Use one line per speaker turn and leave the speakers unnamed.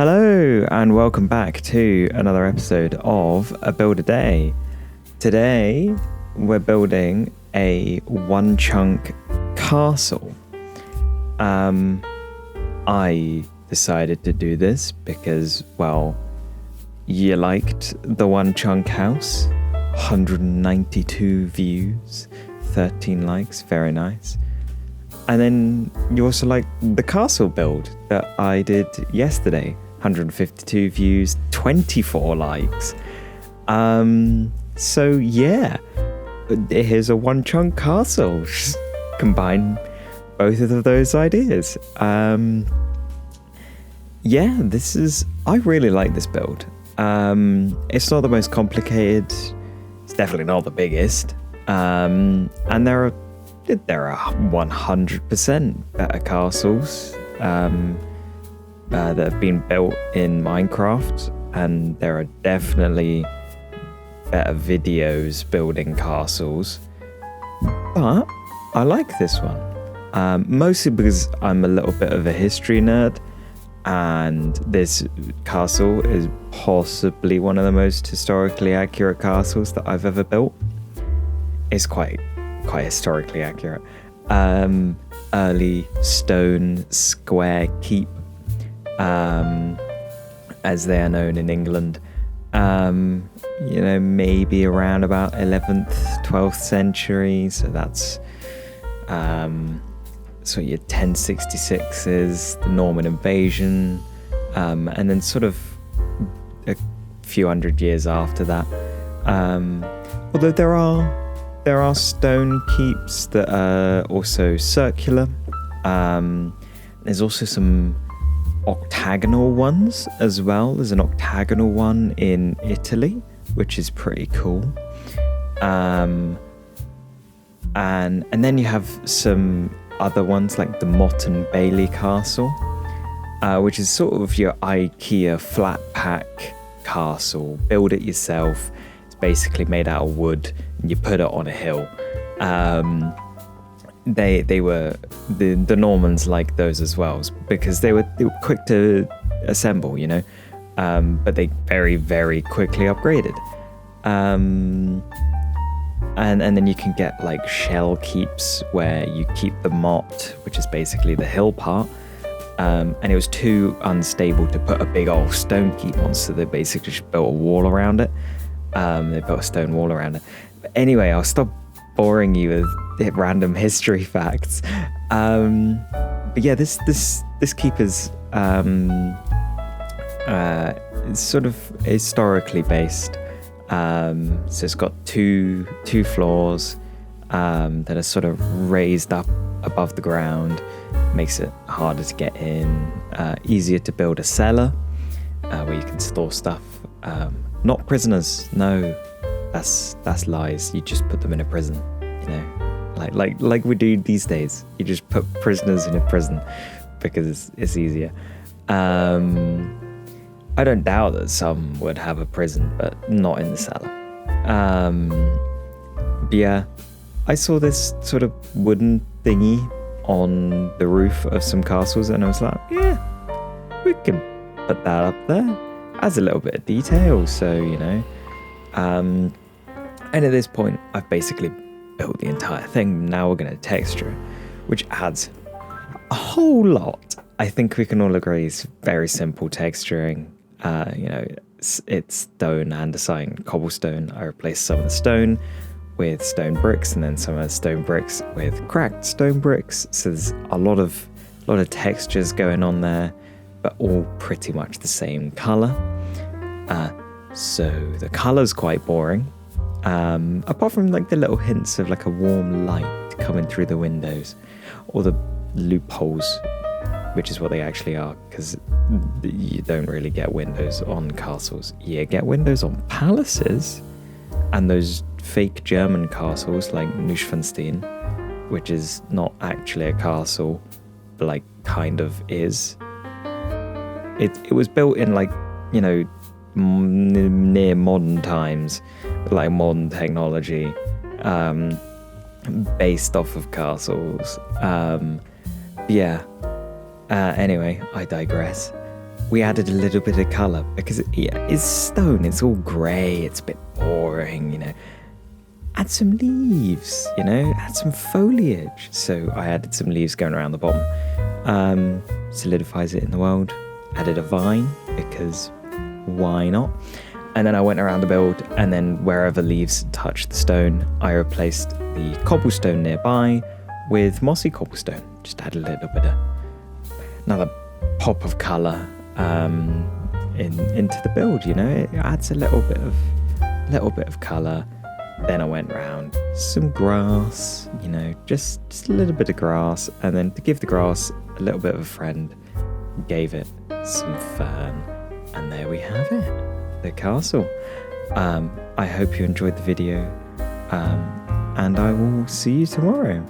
Hello and welcome back to another episode of A Build a Day. Today we're building a one chunk castle. I decided to do this because, well, you liked the one chunk house, 192 views, 13 likes, very nice. And then you also like the castle build that I did yesterday. 152 views, 24 likes. So yeah, here's a one chunk castle. Just combine both of those ideas. I really like this build. It's not the most complicated. It's definitely not the biggest. And there are 100% better castles that have been built in Minecraft, and there are definitely better videos building castles. But I like this one, mostly because I'm a little bit of a history nerd, and this castle is possibly one of the most historically accurate castles that I've ever built. It's quite historically accurate. Early stone square keep, as they are known in England. Maybe around about 11th, 12th century. So that's so your 1066 is the Norman invasion, and then sort of a few hundred years after that. Although there are stone keeps that are also circular. There's also some octagonal ones as well. There's an octagonal one in Italy, which is pretty cool. And then you have some other ones like the Motte and Bailey Castle, which is sort of your IKEA flat pack castle. Build it yourself. It's basically made out of wood, and you put it on a hill. They were the Normans liked those as well because they were quick to assemble, but they very, very quickly upgraded. And then you can get like shell keeps where you keep the motte, which is basically the hill part. And it was too unstable to put a big old stone keep on, so they basically just built a wall around it. They built a stone wall around it. But anyway, I'll stop boring you with random history facts. But yeah, this keep is sort of historically based. So it's got two floors that are sort of raised up above the ground. Makes it harder to get in. Easier to build a cellar where you can store stuff. Not prisoners. No, that's lies. You just put them in a prison. Like we do these days. You just put prisoners in a prison because it's easier. I don't doubt that some would have a prison, but not in the cellar. But yeah, I saw this sort of wooden thingy on the roof of some castles, and I was like, yeah, we can put that up there. Adds a little bit of detail, so and at this point, I've basically built the entire thing. Now we're going to texture it, which adds a whole lot. I think we can all agree it's very simple texturing. It's stone andesite cobblestone. I replaced some of the stone with stone bricks, and then some of the stone bricks with cracked stone bricks. So there's a lot of textures going on there, but all pretty much the same color. So the color's quite boring. Apart from like the little hints of like a warm light coming through the windows or the loopholes, which is what they actually are, because you don't really get windows on castles. You get windows on palaces and those fake German castles like Neuschwanstein, which is not actually a castle, but like kind of is. It was built in like, near modern times, like modern technology, based off of castles. Anyway, I digress. we added a little bit of colour because it's stone, it's all grey, it's a bit boring, you know. Add some leaves, you know, add some foliage. So I added some leaves going around the bottom, solidifies it in the world. Added a vine because why not? And then I went around the build, and then wherever leaves touched the stone, I replaced the cobblestone nearby with mossy cobblestone. Just add a little bit of another pop of colour into the build, you know. It adds a little bit of colour. Then I went round some grass, you know, just a little bit of grass, and then to give the grass a little bit of a friend, gave it some fern, and there we have it, the castle. I hope you enjoyed the video, and I will see you tomorrow.